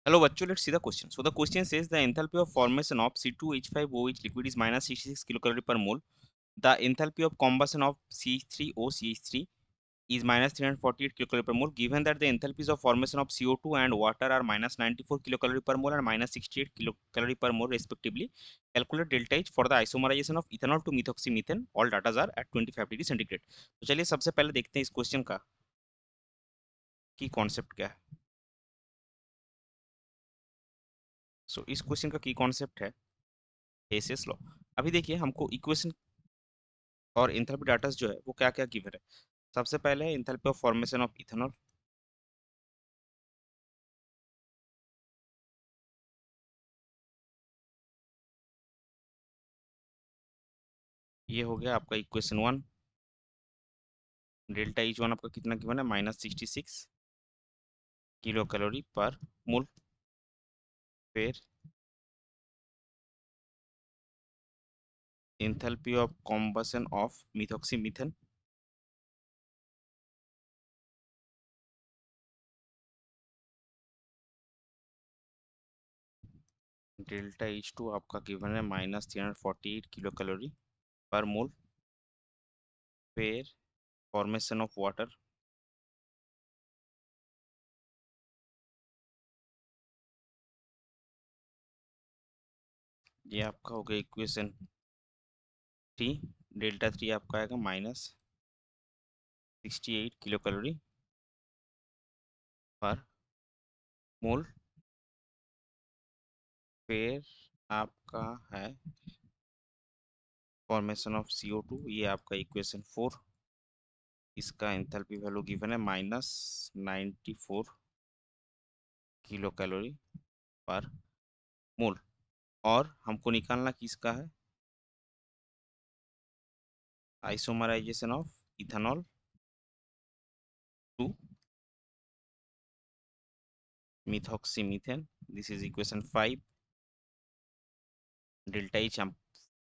Hello, bachcho, let's see the question. So the question says the enthalpy of formation of C2H5OH liquid is minus 66 kilocalorie per mole. The enthalpy of combustion of CH3OCH3 is minus 348 kilocalorie per mole. Given that the enthalpies of formation of CO2 and water are minus 94 kilocalorie per mole and minus 68 kilocalorie per mole respectively, calculate delta H for the isomerization of ethanol to methoxymethane. All data are at 25 degree centigrade. तो चलिए सबसे पहले देखते हैं इस question का की concept क्या है. सो इस क्वेश्चन का की कॉन्सेप्ट है हेसियस लॉ. अभी देखिए हमको इक्वेशन और एंथैल्पी डाटा जो है वो क्या क्या गिवन है. सबसे पहले है enthalpy of formation of ethanol. ये हो गया आपका इक्वेशन 1. डेल्टा एच वन आपका कितना गिवन है, minus 66 kilo calorie per mole. फिर enthalpy of combustion of methoxymethane. Delta H two आपका गिवन है minus 348 kilo calorie per mole. फिर फॉर्मेशन ऑफ वाटर. ये आपका हो गया इक्वेशन 3. डेल्टा 3 आपका आएगा minus 68 kilo calorie per mole. फिर आपका है फॉर्मेशन ऑफ CO2. ये आपका इक्वेशन 4. इसका एंथैल्पी वैल्यू गिवन है minus 94 kilo calorie per mole. और हमको निकालना किसका है, isomerization of ethanol to methoxymethane. This is equation 5. Delta H हम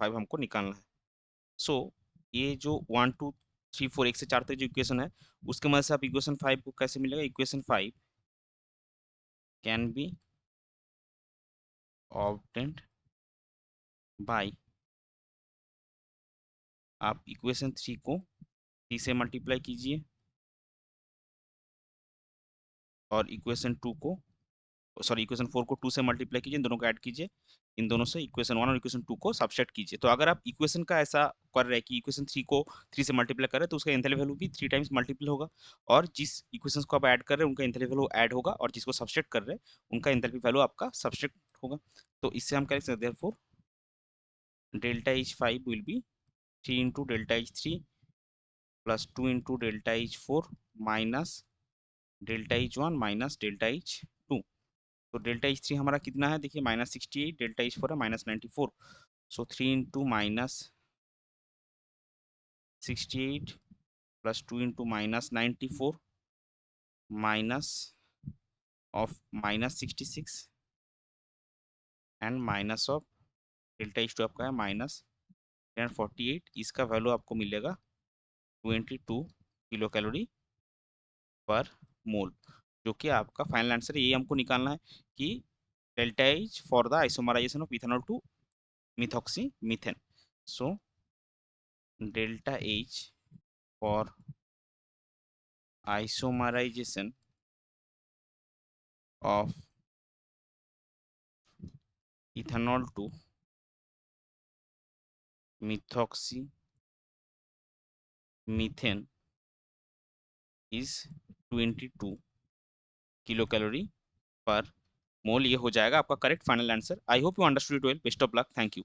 5 हमको निकालना है. सो ये जो 1 2 3 4 1 से 4 तक जो इक्वेशन है उसके मदद से आप इक्वेशन 5 को कैसे मिलेगा. Equation 5 can be obtained by, आप इक्वेशन 3 को 3 से मल्टीप्लाई कीजिए और इक्वेशन 2 को, सॉरी इक्वेशन 4 को 2 से मल्टीप्लाई कीजिए, इन दोनों को ऐड कीजिए. इन दोनों से इक्वेशन 1 और इक्वेशन 2 को सबसेट कीजिए. तो अगर आप इक्वेशन का ऐसा कर रहे हैं कि इक्वेशन 3 को 3 से मल्टीप्लाई कर रहे हैं तो उसका एंथैल्पी वैल्यू भी 3 टाइम्स मल्टीपल होगा. और जिस इक्वेशंस को आप ऐड कर रहे हैं उनका एंथैल्पी वैल्यू ऐड होगा और जिसको सबसेट कर रहे हैं उनका एंथैल्पी वैल्यू आपका सबसेट होगा. तो इससे हम कह सकते हैं therefore delta H 5 will be 3 into delta H 3 plus 2 into delta H 4 minus delta H 1 minus delta H 2. तो डेल्टा एच 3 हमारा कितना है, देखिए माइनस 68. डेल्टा एच 4 है minus 94. So 3 into minus 68 plus 2 into minus 94 minus of minus 66 and minus of delta H 2 आपका है minus 48. इसका value आपको मिलेगा 22 किलो कैलोरी पर मोल, जो कि आपका फाइनल आंसर है. यही हमको निकालना है कि delta H for the isomerization of ethanol to methoxymethane. So delta H for isomerization of ethanol to methoxymethane is 22 kilo calorie per mole. ये हो जाएगा आपका correct final answer. I hope you understood it well. Best of luck. Thank you.